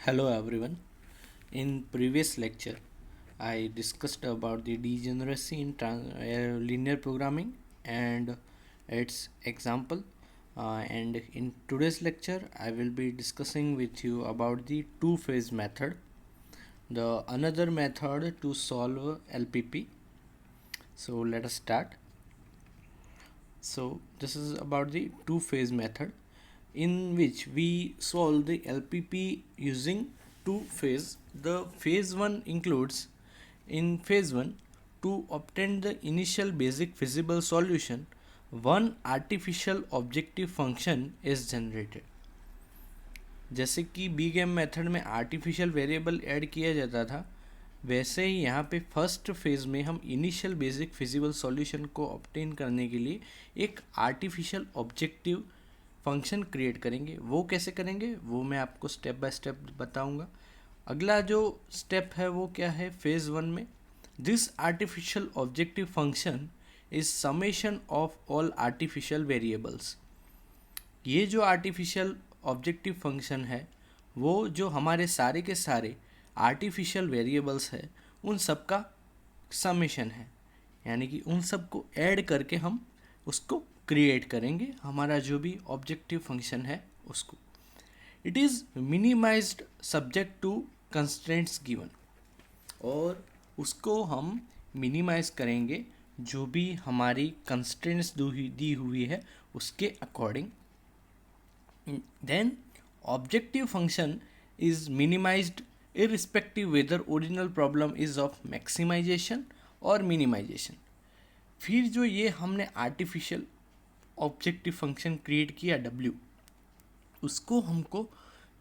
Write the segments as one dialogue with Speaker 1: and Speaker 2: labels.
Speaker 1: Hello everyone. In previous lecture, I discussed about the degeneracy in linear programming and its example. And in today's lecture, I will be discussing with you about the two-phase method, the another method to solve LPP. So let us start. So this is about the two-phase method in which we solve the LPP using two phase. The phase 1 includes in phase 1 to obtain the initial basic feasible solution, one artificial objective function is generated. जैसे कि B game method में artificial variable add किया जाता था, वैसे ही यहाँ पे first phase में हम इनिशियल बेसिक फिजिबल सॉल्यूशन को ऑब्टेन करने के लिए एक आर्टिफिशियल ऑब्जेक्टिव फंक्शन क्रिएट करेंगे. वो कैसे करेंगे वो मैं आपको स्टेप बाय स्टेप बताऊंगा. अगला जो स्टेप है वो क्या है फेज़ 1 में, this artificial objective function is summation of all artificial variables. ये जो आर्टिफिशियल ऑब्जेक्टिव फंक्शन है वो जो हमारे सारे के सारे आर्टिफिशियल वेरिएबल्स है उन सब का समेशन है, यानी कि उन सब को ऐड करके हम उसको क्रिएट करेंगे हमारा जो भी ऑब्जेक्टिव फंक्शन है उसको. It is minimised subject to constraints given, और उसको हम मिनिमाइज करेंगे जो भी हमारी कंस्ट्रेंट्स दी हुई है उसके according. Then objective function is minimized irrespective whether original problem is of maximization और minimization. फिर जो ये हमने आर्टिफिशियल ऑब्जेक्टिव फंक्शन क्रिएट किया W, उसको हमको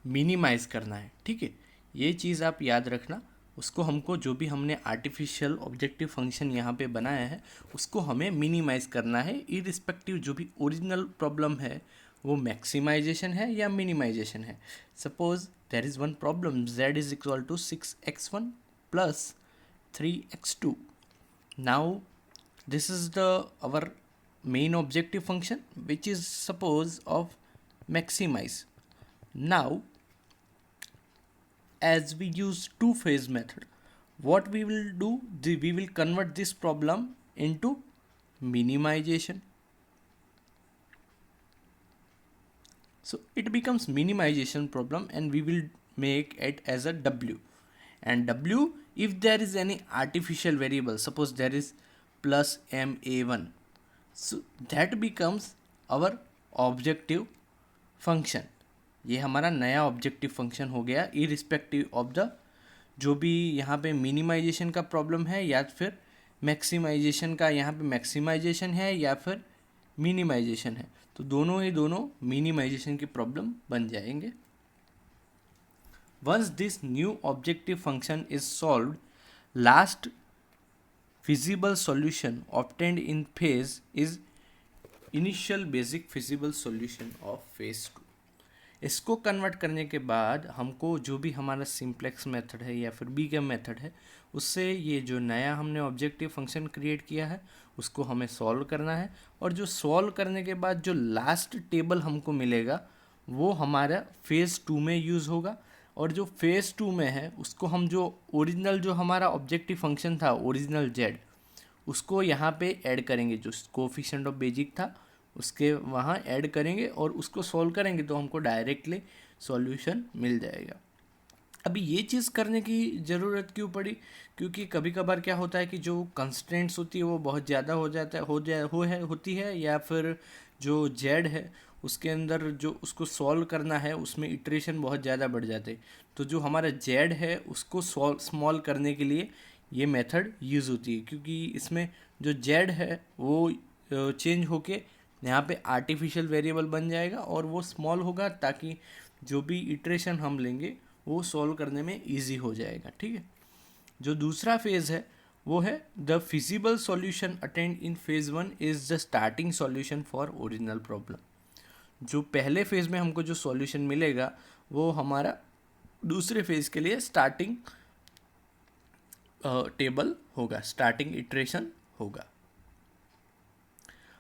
Speaker 1: मिनिमाइज करना है. ठीक है, ये चीज़ आप याद रखना. उसको हमको जो भी हमने आर्टिफिशियल ऑब्जेक्टिव फंक्शन यहाँ पे बनाया है उसको हमें मिनिमाइज करना है इरिस्पेक्टिव जो भी ओरिजिनल प्रॉब्लम है वो मैक्सिमाइजेशन है या मिनिमाइजेशन है. Suppose there is one problem z is equal to 6x1 plus 3x2. Now this is the our main objective function which is suppose of maximize. Now as we use two phase method, what we will do, we will convert this problem into minimization. So it becomes minimization problem and we will make it as a W. And W, if there is any artificial variable, suppose there is plus ma1, so that becomes our objective function. ये हमारा नया objective function हो गया irrespective of the जो भी यहाँ पे minimisation का प्रॉब्लम है या फिर मैक्सिमाइजेशन का. यहाँ पे मैक्सिमाइजेशन है या फिर मिनिमाइजेशन है, तो दोनों ही दोनों मिनिमाइजेशन की प्रॉब्लम बन जाएंगे. Once this new objective function is solved, last feasible solution obtained in phase is initial basic feasible solution of phase 2. इसको कन्वर्ट करने के बाद हमको जो भी हमारा सिंप्लेक्स मेथड है या फिर बीगम मेथड है उससे ये जो नया हमने ऑब्जेक्टिव फंक्शन क्रिएट किया है उसको हमें सॉल्व करना है. और जो सॉल्व करने के बाद जो लास्ट टेबल हमको मिलेगा वो हमारा फेज़ 2 में यूज़ होगा. और जो फेज़ 2 में है उसको हम जो ओरिजिनल जो हमारा ऑब्जेक्टिव फंक्शन था ओरिजिनल z उसको यहाँ पे ऐड करेंगे, जो कोफिशिएंट ऑफ बेसिक था उसके वहाँ ऐड करेंगे और उसको सॉल्व करेंगे तो हमको डायरेक्टली सॉल्यूशन मिल जाएगा. अभी ये चीज़ करने की ज़रूरत क्यों पड़ी, क्योंकि कभी कभार क्या होता है कि जो कंस्ट्रेंट्स होती है वो बहुत ज़्यादा हो जाता है होती है या फिर जो जेड है उसके अंदर जो उसको सॉल्व करना है उसमें इटरेशन बहुत ज़्यादा बढ़ जाते हैं. तो जो हमारा जेड है उसको स्मॉल करने के लिए ये मेथड यूज़ होती है, क्योंकि इसमें जो जेड है वो चेंज होके यहाँ पे आर्टिफिशियल वेरिएबल बन जाएगा और वो स्मॉल होगा ताकि जो भी इटरेशन हम लेंगे वो सॉल्व करने में इजी हो जाएगा. ठीक है, जो दूसरा फेज़ है वो है the feasible solution attend in phase 1 is the starting solution for original problem. जो पहले फेज़ में हमको जो सॉल्यूशन मिलेगा वो हमारा दूसरे फेज़ के लिए स्टार्टिंग टेबल होगा, स्टार्टिंग इटरेशन होगा.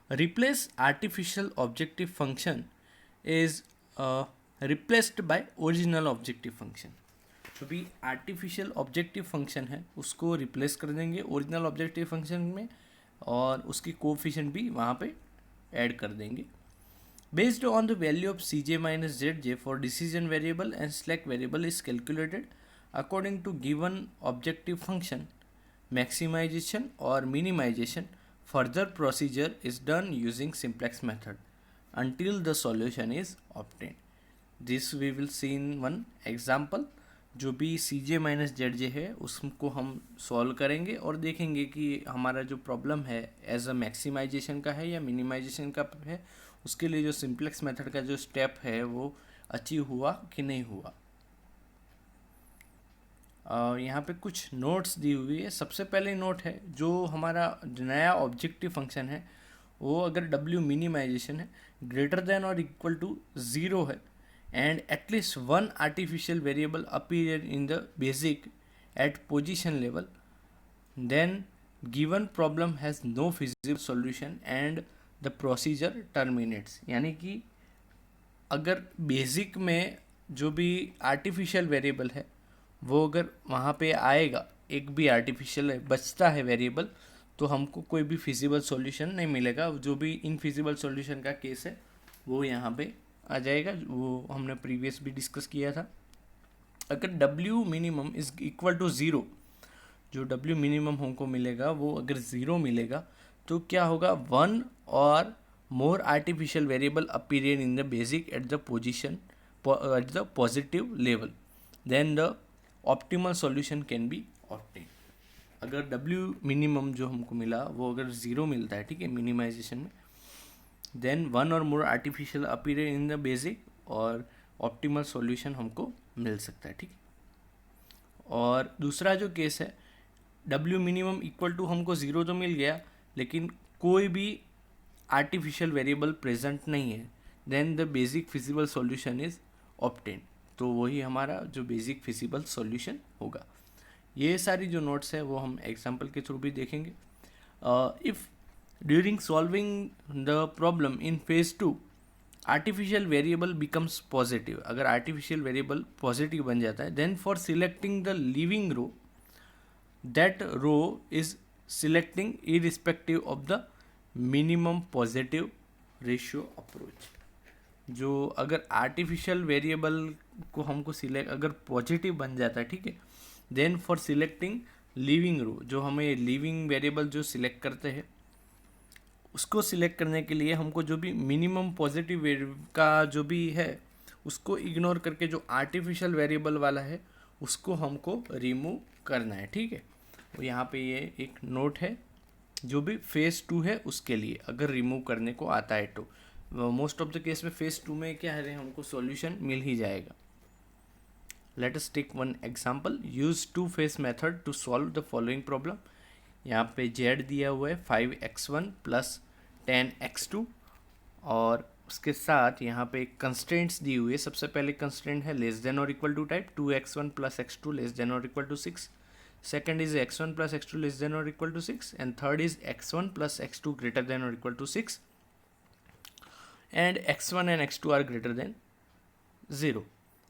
Speaker 1: Replace artificial objective function is replaced by original objective function. जो भी आर्टिफिशियल ऑब्जेक्टिव फंक्शन है उसको रिप्लेस कर देंगे ओरिजिनल ऑब्जेक्टिव फंक्शन में, और उसकी कोफिशिएंट भी वहाँ पे ऐड कर देंगे. Based on the value of Cj minus Zj for decision variable and slack variable is calculated according to given objective function, maximization or minimization. Further procedure is done using simplex method until the solution is obtained. This we will see in one example. जो भी Cj minus Zj है उसको हम solve करेंगे और देखेंगे कि हमारा जो प्रॉब्लम है एज अ मैक्सिमाइजेशन का है या मिनिमाइजेशन का है, उसके लिए जो सिंप्लेक्स मेथड का जो स्टेप है वो अचीव हुआ कि नहीं हुआ. यहाँ पे कुछ नोट्स दी हुई है. सबसे पहले नोट है जो हमारा नया ऑब्जेक्टिव फंक्शन है वो अगर W मिनिमाइजेशन है greater than or equal to 0 है and at least one artificial variable appear in the basic at position level, then given problem has no feasible solution and the procedure terminates. यानी कि अगर basic में जो भी artificial variable है वो अगर वहाँ पे आएगा, एक भी आर्टिफिशियल बचता है वेरिएबल, तो हमको कोई भी फिजिबल सॉल्यूशन नहीं मिलेगा. जो भी इनफिजिबल सॉल्यूशन का केस है वो यहाँ पे आ जाएगा, वो हमने प्रीवियस भी डिस्कस किया था. अगर W minimum is equal to 0, जो W मिनिमम हमको मिलेगा वो अगर 0 मिलेगा तो क्या होगा, one or more artificial variable appear in the basic at the position at the positive level, then the optimal solution can be obtain. अगर W मिनिमम जो हमको मिला वो अगर 0 मिलता है, ठीक है, मिनिमाइजेशन में, then one or more artificial appear in the basic और ऑप्टिमल सॉल्यूशन हमको मिल सकता है, ठीक है. और दूसरा जो केस है W मिनिमम इक्वल टू हमको 0 तो मिल गया लेकिन कोई भी आर्टिफिशियल वेरिएबल प्रेजेंट नहीं है, then the basic feasible solution is obtain. तो वही हमारा जो बेसिक फिजिबल सॉल्यूशन होगा. ये सारी जो नोट्स है वो हम एग्जाम्पल के थ्रू भी देखेंगे. If during solving the problem in phase 2 artificial variable becomes positive, अगर आर्टिफिशियल वेरिएबल पॉजिटिव बन जाता है, then for selecting the leaving row, that row is selecting irrespective of the minimum positive ratio approach. जो अगर artificial variable को हमको select अगर positive बन जाता है, ठीक है, देन फॉर सिलेक्टिंग लिविंग रो, जो हमें लिविंग वेरिएबल जो सिलेक्ट करते हैं उसको सिलेक्ट करने के लिए हमको जो भी मिनिमम पॉजिटिव का जो भी है उसको इग्नोर करके जो आर्टिफिशियल वेरिएबल वाला है उसको हमको रिमूव करना है, ठीक है. तो यहाँ पे ये एक नोट है जो भी फेज़ 2 है उसके लिए अगर रिमूव करने को आता है तो मोस्ट ऑफ द केस में फेज़ 2 में क्या है, हमको सॉल्यूशन मिल ही जाएगा. Let us take one example. Use two phase method to solve the following problem. यहाँ पे z दिया हुआ है 5x1 प्लस 10x2 और उसके साथ यहाँ पे कंस्ट्रेंट्स दी हुई है. सबसे पहले कंस्ट्रेंट है less than or equal to type 2x1 plus x2 less than or equal to 6. Second is x1 plus x2 less than or equal to 6 and third is x1 plus x2 greater than or equal to 6 and x1 and x2 are greater than 0.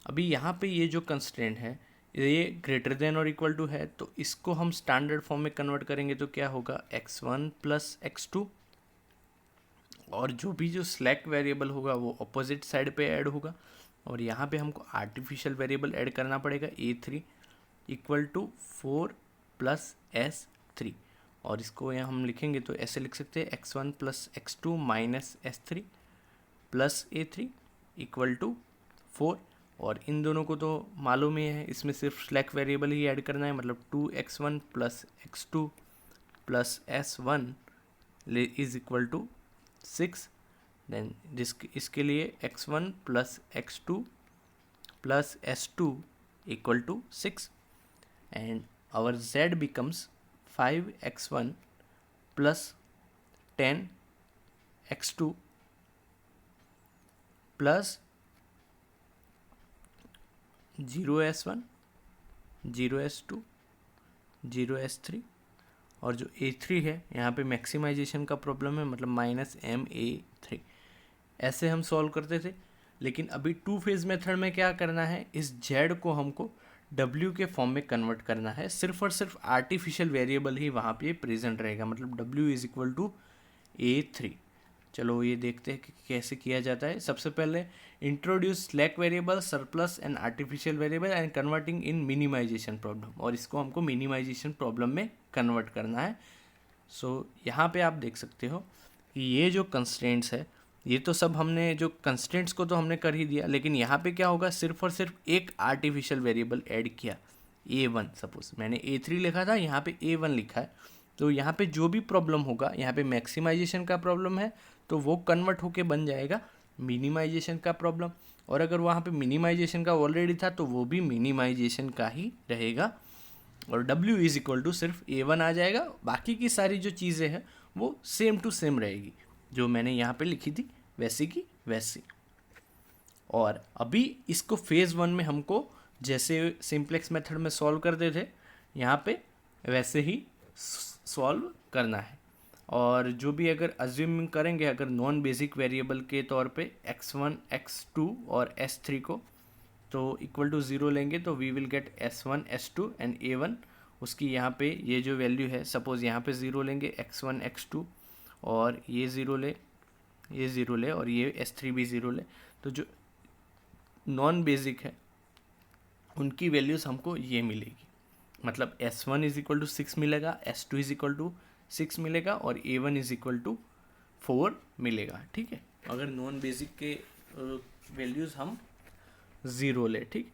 Speaker 1: अभी यहाँ पे ये जो constraint है ये greater than or equal to है, तो इसको हम स्टैंडर्ड फॉर्म में कन्वर्ट करेंगे तो क्या होगा, x1 प्लस x2 और जो भी जो स्लैक वेरिएबल होगा वो अपोजिट साइड पे ऐड होगा. और यहाँ पे हमको आर्टिफिशियल वेरिएबल ऐड करना पड़ेगा a3 equal to 4 plus s3 और इसको यहाँ हम लिखेंगे तो ऐसे लिख सकते हैं x1 plus x2 minus s3 plus a3 equal to 4. और इन दोनों को तो मालूम ही है, इसमें सिर्फ स्लैक वेरिएबल ही ऐड करना है, मतलब 2x1 plus x2 plus s1 is equal to 6. Then इसके लिए x1 plus x2 plus s2 equal to 6 and our z becomes 5x1 plus 10x2 plus 0s1 0s2 0s3 और जो a3 है यहाँ पे मैक्सिमाइजेशन का प्रॉब्लम है, मतलब माइनस ma3. ऐसे हम सॉल्व करते थे, लेकिन अभी टू फेज मेथड में क्या करना है, इस z को हमको W के फॉर्म में कन्वर्ट करना है, सिर्फ और सिर्फ आर्टिफिशियल वेरिएबल ही वहाँ पे प्रेजेंट रहेगा, मतलब W is equal to A3। चलो ये देखते हैं कि कैसे किया जाता है। सबसे पहले introduce slack variable, surplus and artificial variable and converting in minimization problem, और इसको हमको मिनिमाइजेशन प्रॉब्लम में कन्वर्ट करना है। सो यहाँ पे आप देख सकते हो कि ये जो कंस्ट्रेंट्स है, ये तो सब हमने जो कंस्ट्रेंट्स को तो हमने कर ही दिया, लेकिन यहाँ पे क्या होगा, सिर्फ और सिर्फ एक आर्टिफिशियल वेरिएबल ऐड किया, A1। सपोज मैंने A3 लिखा था, यहाँ पे A1 लिखा है, तो यहाँ पे जो भी प्रॉब्लम होगा, यहाँ पे मैक्सिमाइजेशन का प्रॉब्लम है तो वो कन्वर्ट होके बन जाएगा मिनिमाइजेशन का प्रॉब्लम, और अगर वहाँ पे मिनिमाइजेशन का ऑलरेडी था तो वो भी मिनिमाइजेशन का ही रहेगा, और W इज इक्वल टू सिर्फ A1 आ जाएगा। बाकी की सारी जो चीज़ें हैं वो सेम टू सेम रहेगी, जो मैंने यहाँ पे लिखी थी वैसी की वैसी। और अभी इसको फेज़ 1 में हमको जैसे सिंप्लेक्स मेथड में सॉल्व करते थे, यहाँ पे वैसे ही सॉल्व करना है। और जो भी अगर अज्यूम करेंगे, अगर नॉन बेसिक वेरिएबल के तौर पे x1, x2 और s3 को, तो इक्वल टू 0 लेंगे तो we will get s1, s2 and a1। उसकी यहाँ पे ये जो वैल्यू है, सपोज़ यहाँ पे 0 लेंगे, x1, x2, और ये 0 ले, ये 0 ले, और ये s3 भी 0 ले, तो जो नॉन बेसिक है उनकी वैल्यूज़ हमको ये मिलेगी। मतलब s1 इज इक्वल टू 6 मिलेगा, s2 इज इक्वल टू 6 मिलेगा, और a1 इज इक्वल टू 4 मिलेगा। ठीक है, अगर नॉन बेसिक के वैल्यूज़ हम 0 ले। ठीक,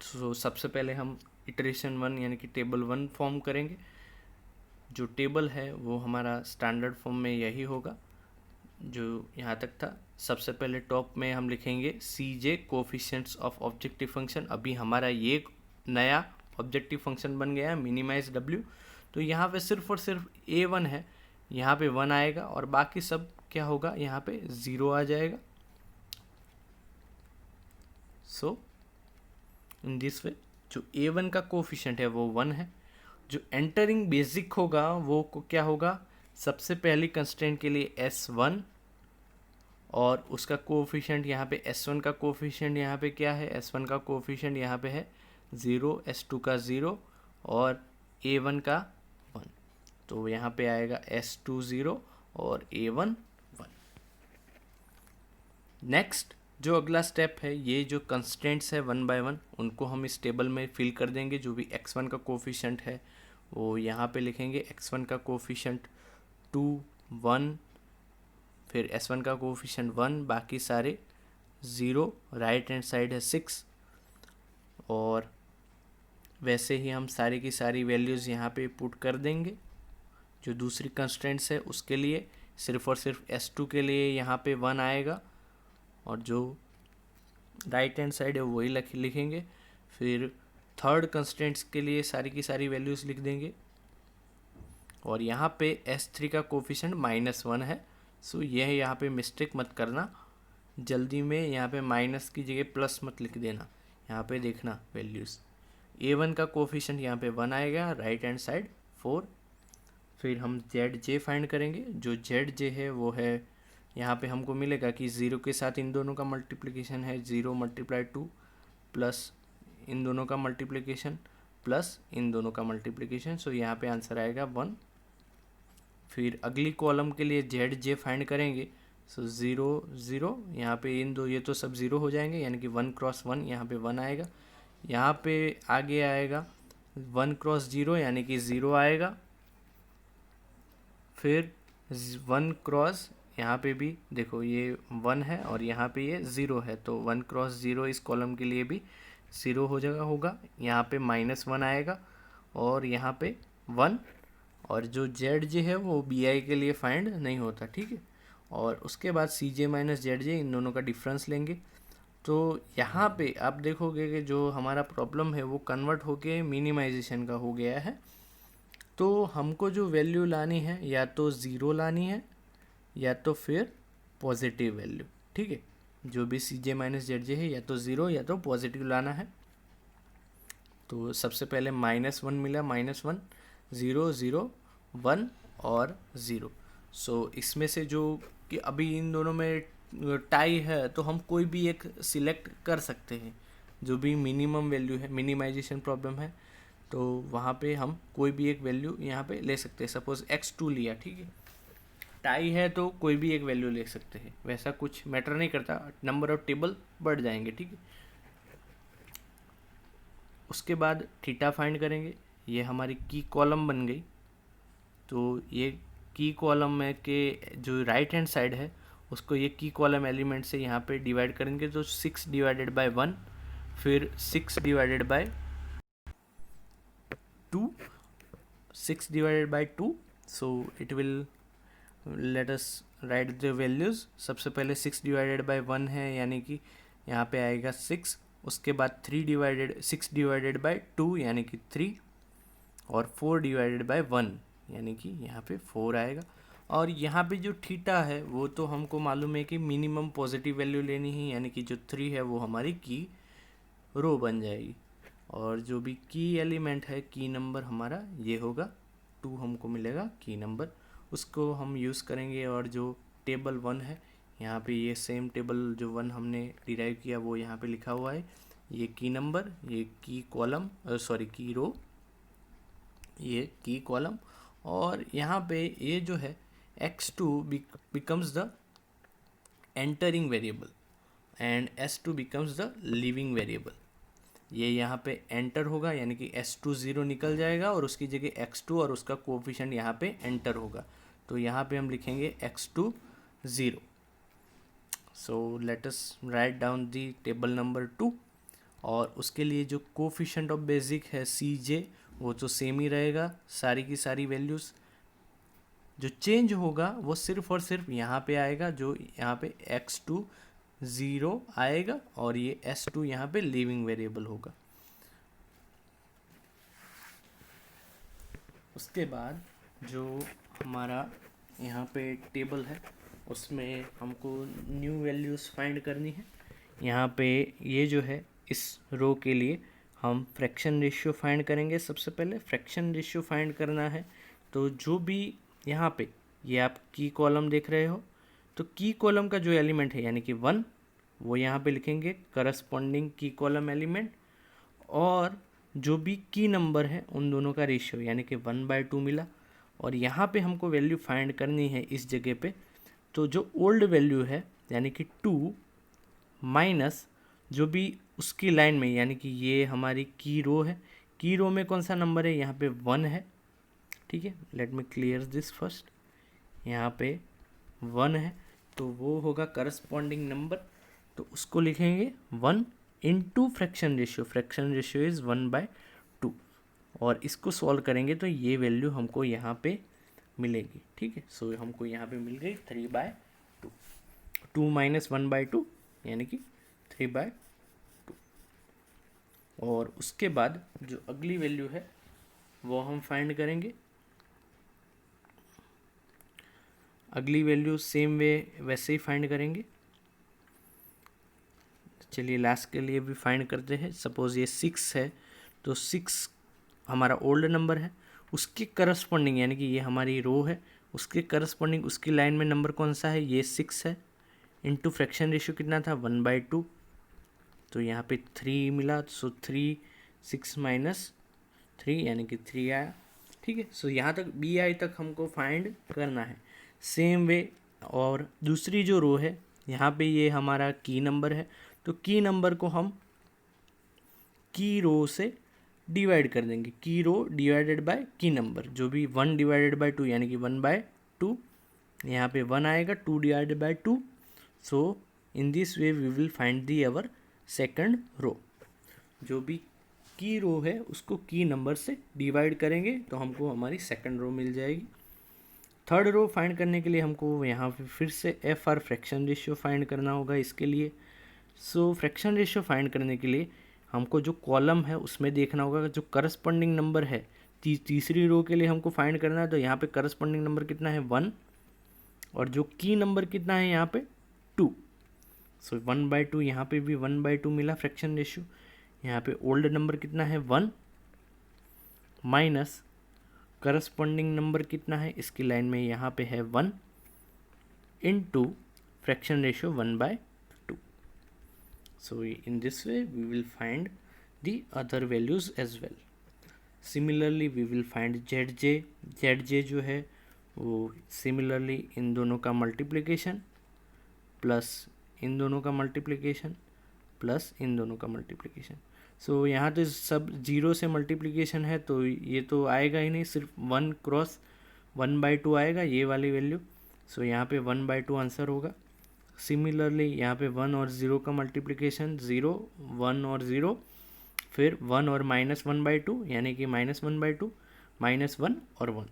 Speaker 1: तो सबसे पहले हम इटरेशन 1 यानी कि टेबल 1 फॉर्म करेंगे। जो टेबल है वो हमारा स्टैंडर्ड फॉर्म में यही होगा जो यहाँ तक था। सबसे पहले टॉप में हम लिखेंगे CJ coefficients of objective function. अभी हमारा ये नया ऑब्जेक्टिव फंक्शन बन गया है मिनिमाइज W, तो यहाँ पे सिर्फ और सिर्फ A1 है, यहाँ पे 1 आएगा, और बाकी सब क्या होगा, यहाँ पे 0 आ जाएगा। सो इन दिस वे जो A1 का कोफिशिएंट है वो 1 है। जो एंटरिंग बेसिक होगा वो क्या होगा, सबसे पहली कंस्ट्रेंट के लिए S1, और उसका कोफिशिएंट यहाँ पे S1 का कोफिशिएंट यहाँ पे क्या है, S1 का कोफिशिएंट यहाँ पे है 0, S2 का 0 और A1 का 1, तो यहाँ पे आएगा S2 0 और A1 1। नेक्स्ट जो अगला स्टेप है, ये जो कंस्ट्रेंट्स है 1 बाय 1 उनको हम इस टेबल में फिल कर देंगे। जो भी x1 का कोफिशिएंट है वो यहाँ पे लिखेंगे, x1 का कोफिशिएंट 2, 1, फिर s1 का कोफिशिएंट 1, बाकी सारे 0, राइट हैंड साइड है 6, और वैसे ही हम सारी की सारी वैल्यूज़ यहाँ पे पुट कर देंगे। जो दूसरी कंस्ट्रेंट्स है उसके लिए सिर्फ और सिर्फ s2 के लिए यहाँ पे 1 आएगा, और जो राइट हैंड साइड है वही लिखेंगे। फिर थर्ड कंस्टेंट्स के लिए सारी की सारी वैल्यूज़ लिख देंगे, और यहाँ पे S3 का कोफिशिएंट -1 है। सो यह यहाँ पे मिस्टेक मत करना, जल्दी में यहाँ पे माइनस की जगह प्लस मत लिख देना। यहाँ पे देखना वैल्यूज़, A1 का कोफिशिएंट यहाँ पे 1 आएगा, राइट हैंड साइड 4। फिर हम ZJ फाइंड करेंगे। जो ZJ है वो है, यहाँ पे हमको मिलेगा कि 0 के साथ इन दोनों का मल्टीप्लिकेशन है 0 × 2 प्लस इन दोनों का मल्टीप्लिकेशन प्लस इन दोनों का मल्टीप्लिकेशन। सो यहाँ पे आंसर आएगा 1। फिर अगली कॉलम के लिए ZJ फाइंड करेंगे। सो 0 0, यहाँ पे इन दो, ये तो सब 0 हो जाएंगे, यानी कि 1 × 1 यहाँ पे 1 आएगा। यहाँ पे आगे आएगा 1 × 0 यानी कि 0 आएगा। फिर 1 क्रॉस, यहाँ पे भी देखो ये 1 है और यहाँ पे ये 0 है, तो 1 × 0 इस कॉलम के लिए भी 0 हो जाएगा होगा। यहाँ पे -1 आएगा और यहाँ पे 1, और जो ZJ है वो BI के लिए फाइंड नहीं होता। ठीक है, और उसके बाद CJ - ZJ इन दोनों का डिफरेंस लेंगे। तो यहाँ पे आप देखोगे कि जो हमारा प्रॉब्लम है वो कन्वर्ट होके मिनिमाइजेशन का हो गया है। तो हमको जो वैल्यू लानी है या तो 0 लानी है या तो फिर पॉजिटिव वैल्यू। ठीक है, जो भी CJ - ZJ है या तो 0 या तो पॉजिटिव लाना है। तो सबसे पहले -1 मिला, -1, 0 0 1 और 0। सो इसमें से जो कि अभी इन दोनों में टाई है तो हम कोई भी एक सिलेक्ट कर सकते हैं, जो भी मिनिमम वैल्यू है, मिनिमाइजेशन प्रॉब्लम है, तो वहाँ पे हम कोई भी एक वैल्यू यहाँ पे ले सकते हैं। सपोज x2 लिया, ठीक है, टाई है तो कोई भी एक वैल्यू ले सकते हैं, वैसा कुछ मैटर नहीं करता, नंबर ऑफ टेबल बढ़ जाएंगे, ठीक है। उसके बाद थीटा फाइंड करेंगे, ये हमारी की कॉलम बन गई। तो ये की कॉलम में के जो राइट हैंड साइड है उसको ये की कॉलम एलिमेंट से यहाँ पे डिवाइड करेंगे, तो 6 डिवाइडेड बाय 1, फिर 6 divided by 2, 6 divided by 2, so it will let us right the values. सबसे पहले 6 डिवाइडेड बाय 1 है, यानी कि यहाँ पे आएगा 6। उसके बाद 6 डिवाइडेड बाय 2 यानी कि 3, और 4 डिवाइडेड बाय 1 यानी कि यहाँ पे 4 आएगा। और यहाँ पे जो थीटा है वो तो हमको मालूम है कि मिनिमम पॉजिटिव वैल्यू लेनी है, यानी कि जो 3 है वो हमारी की रो बन जाएगी। और जो भी की एलिमेंट है, की नंबर हमारा ये होगा 2, हमको मिलेगा की नंबर, उसको हम यूज़ करेंगे। और जो टेबल 1 है यहाँ पे, ये सेम टेबल जो 1 हमने डिराइव किया वो यहाँ पे लिखा हुआ है, ये की नंबर, ये की कॉलम, सॉरी की रो, ये की कॉलम। और यहाँ पे ये जो है x2 becomes the entering variable and s2 becomes the leaving variable। ये यहाँ पे एंटर होगा, यानी कि s2 0 निकल जाएगा और उसकी जगह x2 और उसका कोफिशिएंट यहाँ पे एंटर होगा। तो यहाँ पे हम लिखेंगे x2 0। So let us write down the table number 2। और उसके लिए जो कोफिशिएंट ऑफ बेसिक है CJ, वो तो सेम ही रहेगा, सारी की सारी वैल्यूज़। जो चेंज होगा वो सिर्फ और सिर्फ यहाँ पे आएगा, जो यहाँ पे x2 0 आएगा और ये s2 यहाँ पे लिविंग वेरिएबल होगा। उसके बाद जो हमारा यहाँ पे टेबल है उसमें हमको न्यू वैल्यूज़ फाइंड करनी है। यहाँ पे ये जो है इस रो के लिए हम फ्रैक्शन रेशियो फाइंड करेंगे। सबसे पहले फ्रैक्शन रेशियो फाइंड करना है, तो जो भी यहाँ पे ये आप की कॉलम देख रहे हो, तो की कॉलम का जो एलिमेंट है यानी कि 1, वो यहाँ पे लिखेंगे करस्पॉन्डिंग की कॉलम एलिमेंट। और जो भी की नंबर है उन दोनों का रेशियो यानी कि 1/2 मिला। और यहाँ पे हमको वैल्यू फाइंड करनी है इस जगह पे, तो जो ओल्ड वैल्यू है यानी कि 2 माइनस जो भी उसकी लाइन में, यानी कि ये हमारी की रो है, की रो में कौन सा नंबर है, यहाँ पे 1 है, ठीक है। Let me clear this first, यहाँ पे 1 है तो वो होगा करस्पॉन्डिंग नंबर, तो उसको लिखेंगे 1 into fraction ratio, fraction ratio is 1/2। और इसको सॉल्व करेंगे तो ये वैल्यू हमको यहाँ पे मिलेगी, ठीक है। सो हमको यहाँ पे मिल गई 3/2, 2 माइनस 1/2 यानी कि 3/2। और उसके बाद जो अगली वैल्यू है वो हम फाइंड करेंगे। अगली वैल्यू सेम वे वैसे ही फाइंड करेंगे। चलिए लास्ट के लिए भी फाइंड करते हैं। सपोज़ ये 6 है, तो 6 हमारा ओल्ड नंबर है, उसके करस्पॉन्डिंग यानी कि ये हमारी रो है, उसके करस्पॉन्डिंग उसकी लाइन में नंबर कौन सा है, ये 6 है, इनटू फ्रैक्शन रेशियो कितना था 1/2, तो यहाँ पे 3 मिला, सो 3 6 माइनस 3 यानी कि 3 आया, ठीक है। सो यहाँ तक BI तक हमको फाइंड करना है सेम वे। और दूसरी जो रो है यहाँ पे ये हमारा की नंबर है, तो की नंबर को हम की रो से डिवाइड कर देंगे, की रो डिवाइडेड बाय की नंबर, जो भी 1 डिवाइडेड बाय 2 यानी कि 1/2, यहाँ पे 1 आएगा, 2 divided by 2, so in this way we will find the our second row. जो भी की रो है उसको की नंबर से डिवाइड करेंगे तो हमको हमारी सेकंड रो मिल जाएगी। थर्ड रो फाइंड करने के लिए हमको यहाँ पे फिर से FR फ्रैक्शन रेशियो फाइंड करना होगा इसके लिए। सो फ्रैक्शन रेशियो फाइंड करने के लिए हमको जो कॉलम है उसमें देखना होगा जो करस्पॉन्डिंग नंबर है, तीसरी रो के लिए हमको फाइंड करना है, तो यहाँ पे करस्पॉन्डिंग नंबर कितना है 1, और जो की नंबर कितना है यहाँ पे 2, सो 1/2, यहाँ पे भी 1/2 मिला फ्रैक्शन रेशियो। यहाँ पे ओल्ड नंबर कितना है 1 माइनस करस्पॉन्डिंग नंबर कितना है इसकी लाइन में यहाँ पे है 1 into fraction ratio 1/2. So in this way we will find the other values as well. Similarly we will find zj जो है वो similarly इन दोनों का मल्टीप्लिकेशन प्लस इन दोनों का मल्टीप्लिकेशन प्लस इन दोनों का मल्टीप्लिकेशन. सो यहाँ तो सब जीरो से मल्टीप्लिकेशन है तो ये तो आएगा ही नहीं, सिर्फ 1 क्रॉस 1/2 आएगा ये वाली वैल्यू. सो यहाँ पे 1/2 आंसर होगा. सिमिलरली यहाँ पे 1 और 0 का मल्टीप्लिकेशन 0 1 और 0, फिर 1 और -1/2 यानी कि -1/2 -1 और 1.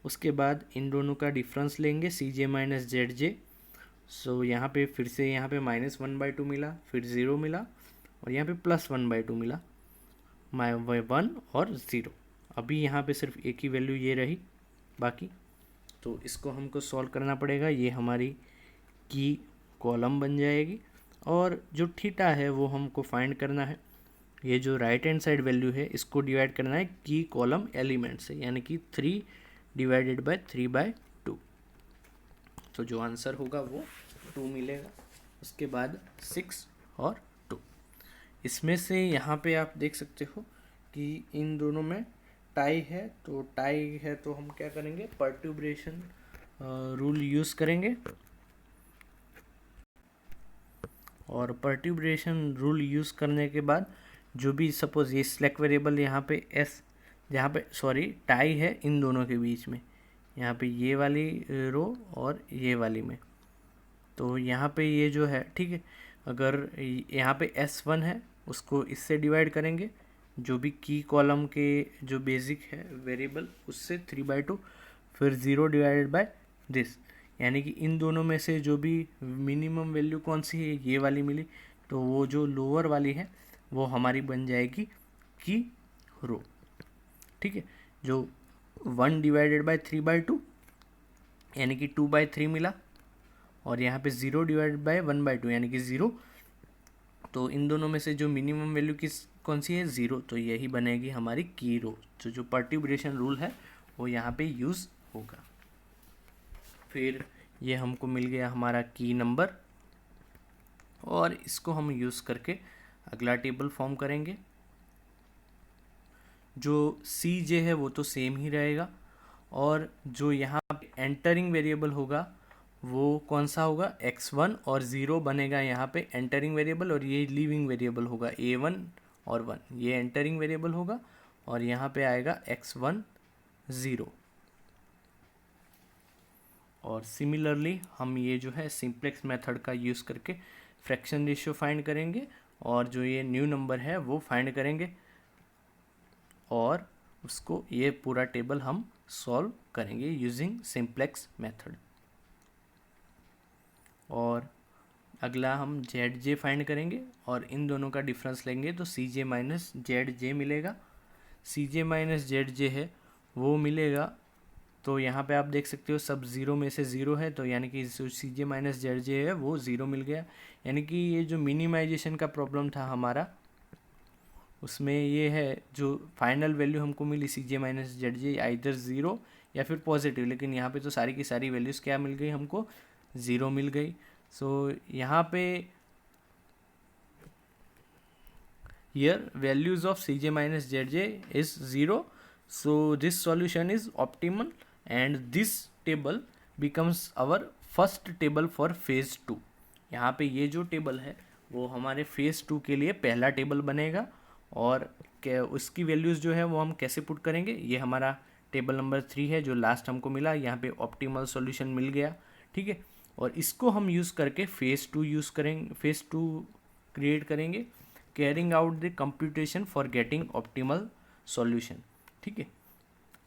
Speaker 1: उसके बाद इन दोनों का डिफरेंस लेंगे Cj माइनस Zj. सो यहाँ पे फिर से यहाँ पे -1/2 मिला, फिर 0 मिला और यहाँ पे +1/2 मिला, 1 और 0. अभी यहाँ पे सिर्फ एक ही वैल्यू ये रही बाकी. तो इसको हमको सॉल्व करना पड़ेगा. ये हमारी की कॉलम बन जाएगी और जो थीटा है वो हमको फाइंड करना है. ये जो राइट हैंड साइड वैल्यू है इसको डिवाइड करना है की कॉलम एलिमेंट से, यानी कि 3 डिवाइडेड बाय 3/2. तो जो आंसर होगा वो 2 मिलेगा. उसके बाद 6 और 2. इसमें से यहाँ पे आप देख सकते हो कि इन दोनों में टाई है. तो टाई है तो हम क्या करेंगे, पर्ट्यूब्रेशन रूल यूज़ करेंगे. और पर्ट्यूब्रेशन रूल यूज़ करने के बाद जो भी सपोज ये स्लैक वेरिएबल यहाँ पे एस, जहाँ पे सॉरी टाई है इन दोनों के बीच में, यहाँ पे ये वाली रो और ये वाली में. तो यहाँ पे ये जो है ठीक है, अगर यहाँ पे S1 है उसको इससे डिवाइड करेंगे, जो भी की कॉलम के जो बेसिक है वेरिएबल उससे 3/2, फिर 0 डिवाइडेड बाय दिस, यानी कि इन दोनों में से जो भी मिनिमम वैल्यू कौन सी है ये वाली मिली, तो वो जो लोअर वाली है वो हमारी बन जाएगी की रो. ठीक है, जो 1 डिवाइडेड बाय 3/2 यानी कि 2/3 मिला और यहाँ पे 0 डिवाइडेड बाय 1/2 यानी कि 0. तो इन दोनों में से जो मिनिमम वैल्यू कौन सी है 0, तो यही बनेगी हमारी की रो. तो जो पर्ट्यूब्रेशन रूल है वो यहाँ पे यूज़ होगा. फिर ये हमको मिल गया हमारा की नंबर और इसको हम यूज़ करके अगला टेबल फॉर्म करेंगे. जो Cj है वो तो सेम ही रहेगा और जो यहाँ पे एंटरिंग वेरिएबल होगा वो कौन सा होगा, x1 और 0 बनेगा यहाँ पे एंटरिंग वेरिएबल, और ये लीविंग वेरिएबल होगा a1 और 1, ये एंटरिंग वेरिएबल होगा और यहाँ पे आएगा x1 0. और सिमिलरली हम ये जो है सिंप्लेक्स मेथड का यूज़ करके फ्रैक्शन रेशियो फाइंड करेंगे और जो ये न्यू नंबर है वो फाइंड करेंगे और उसको ये पूरा टेबल हम सॉल्व करेंगे यूजिंग सिंप्लेक्स मेथड. और अगला हम Zj फाइंड करेंगे और इन दोनों का डिफरेंस लेंगे तो Cj माइनस Zj मिलेगा. Cj माइनस Zj है वो मिलेगा. तो यहाँ पे आप देख सकते हो सब 0 में से 0 है, तो यानी कि जो Cj माइनस Zj है वो 0 मिल गया. यानी कि ये जो मिनिमाइजेशन का प्रॉब्लम था हमारा उसमें ये है जो फाइनल वैल्यू हमको मिली Cj माइनस Zj आइदर 0 या फिर पॉजिटिव, लेकिन यहाँ पे तो सारी की सारी वैल्यूज़ क्या मिल गई हमको, 0 मिल गई. सो यहाँ पे here values of Cj minus Zj is 0, so this solution is optimal and this table becomes our first table for phase 2. यहाँ पे ये जो टेबल है वो हमारे फेज़ 2 के लिए पहला टेबल बनेगा. और उसकी वैल्यूज़ जो है वो हम कैसे पुट करेंगे, ये हमारा टेबल नंबर 3 है जो लास्ट हमको मिला. यहाँ पे ऑप्टिमल सॉल्यूशन मिल गया. ठीक है, और इसको हम यूज़ करके फेज़ 2 यूज़ करेंगे, फेज़ 2 क्रिएट करेंगे, carrying out the computation for getting optimal solution. ठीक है,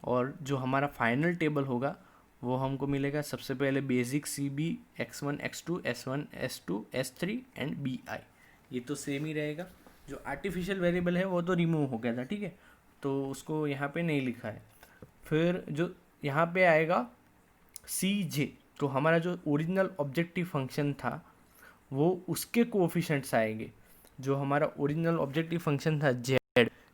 Speaker 1: और जो हमारा फाइनल टेबल होगा वो हमको मिलेगा सबसे पहले basic CB x1 x2 s1 s2 s3 and bi. ये तो सेम ही रहेगा. जो आर्टिफिशियल वेरिएबल है वो तो रिमूव हो गया था. ठीक है, तो उसको यहाँ पे नहीं लिखा है. फिर जो यहाँ पे आएगा Cj, तो हमारा जो ओरिजिनल ऑब्जेक्टिव फंक्शन था वो उसके कोएफिशिएंट्स आएंगे. जो हमारा ओरिजिनल ऑब्जेक्टिव फंक्शन था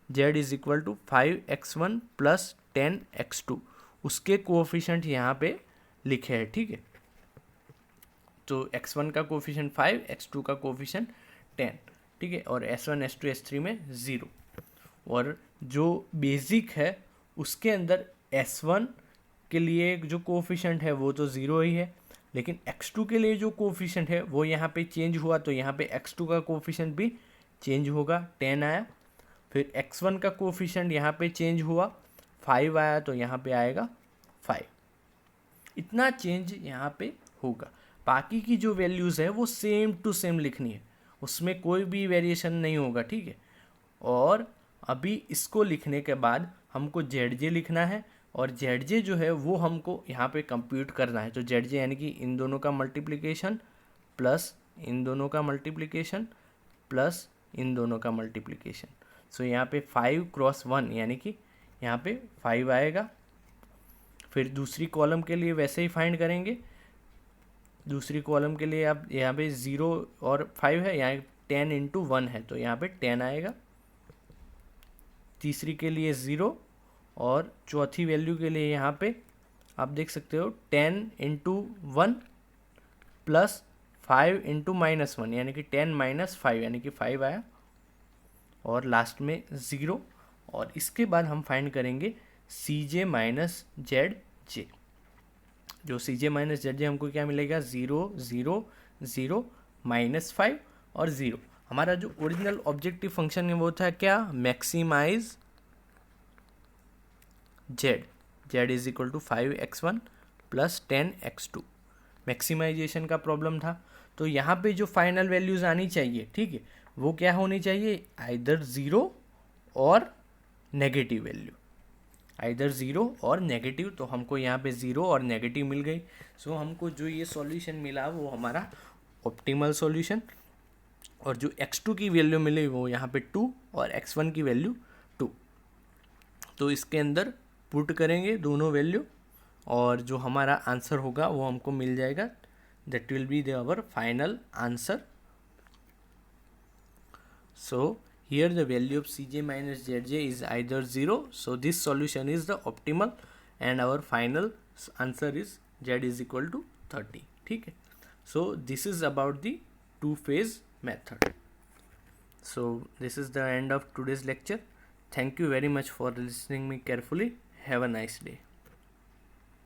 Speaker 1: z is equal to 5x1 plus 10x2, उसके कोएफिशिएंट यहाँ पे लिखे हैं. ठीक है, तो x1 का कोफिशिएंट 5, x2 का कोफिशिएंट 10, ठीक है, और s1 s2 s3 में 0। और जो बेसिक है उसके अंदर s1 के लिए जो कोफिशिएंट है वो तो 0 ही है, लेकिन x2 के लिए जो कोफिशिएंट है वो यहाँ पे चेंज हुआ, तो यहाँ पे x2 का कोफिशिएंट भी चेंज होगा, 10 आया। फिर x1 का कोफिशिएंट यहाँ पे चेंज हुआ, 5 आया, तो यहाँ पे आएगा 5। इतना चेंज यहाँ पे होगा। बाकी की जो वैल्यूज़ है वो सेम टू सेम लिखनी है, उसमें कोई भी वेरिएशन नहीं होगा, ठीक है। और अभी इसको लिखने के बाद हमको ZJ लिखना है, और ZJ जो है वो हमको यहाँ पे कंप्यूट करना है। तो ZJ यानी कि इन दोनों का मल्टीप्लिकेशन प्लस इन दोनों का मल्टीप्लिकेशन प्लस इन दोनों का मल्टीप्लिकेशन। सो यहाँ पे 5 क्रॉस 1 यानी कि यहाँ पे 5 आएगा। फिर दूसरी कॉलम के लिए वैसे ही फाइंड करेंगे। दूसरी कॉलम के लिए अब यहाँ पे 0 और 5 है, यहाँ 10 इंटू 1 है, तो यहाँ पे 10 आएगा। तीसरी के लिए 0, और चौथी वैल्यू के लिए यहाँ पे आप देख सकते हो 10 इंटू 1 प्लस 5 इंटू -1 यानी कि 10 माइनस 5 यानी कि 5 आया, और लास्ट में 0। और इसके बाद हम फाइंड करेंगे CJ माइनस ZJ। जो CJ माइनस ZJ हमको क्या मिलेगा, 0 0 0 -5 और 0। हमारा जो ओरिजिनल ऑब्जेक्टिव फंक्शन है वो था क्या, maximize Z is equal to 5x1 plus 10x2। Maximization का प्रॉब्लम था, तो यहाँ पे जो फाइनल वैल्यूज़ आनी चाहिए, ठीक है, वो क्या होनी चाहिए, आइदर 0 और नेगेटिव वैल्यू, आइदर 0 और नेगेटिव। तो हमको यहाँ पे 0 और नेगेटिव मिल गई। सो हमको जो ये सॉल्यूशन मिला वो हमारा ऑप्टिमल सॉल्यूशन, और जो x2 की वैल्यू मिली वो यहाँ पे 2 और x1 की वैल्यू 2। तो इसके अंदर पुट करेंगे दोनों वैल्यू, और जो हमारा आंसर होगा वो हमको मिल जाएगा। That will be our final answer. So here the value of CJ minus ZJ is either 0, so this solution is the optimal, and our final answer is Z is equal to 30, ठीक है। So this is about the two-phase method. So this is the end of today's lecture. Thank you very much for listening me carefully. Have a nice day.